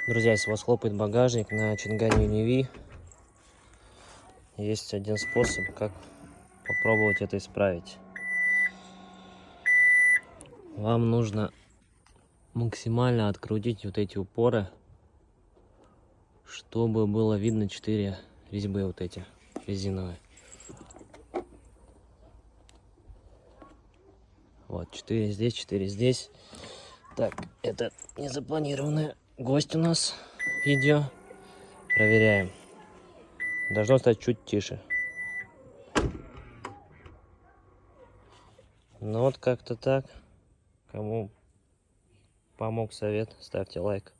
Друзья, если у вас хлопает багажник на Чингане UNI-V, есть один способ, как попробовать это исправить. Вам нужно максимально открутить вот эти упоры, чтобы было видно 4 резьбы вот эти резиновые. Вот, 4 здесь, 4 здесь. Так, это незапланированный гость у нас в видео. Проверяем. Должно стать чуть тише. Ну вот как-то так. Кому помог совет, ставьте лайк.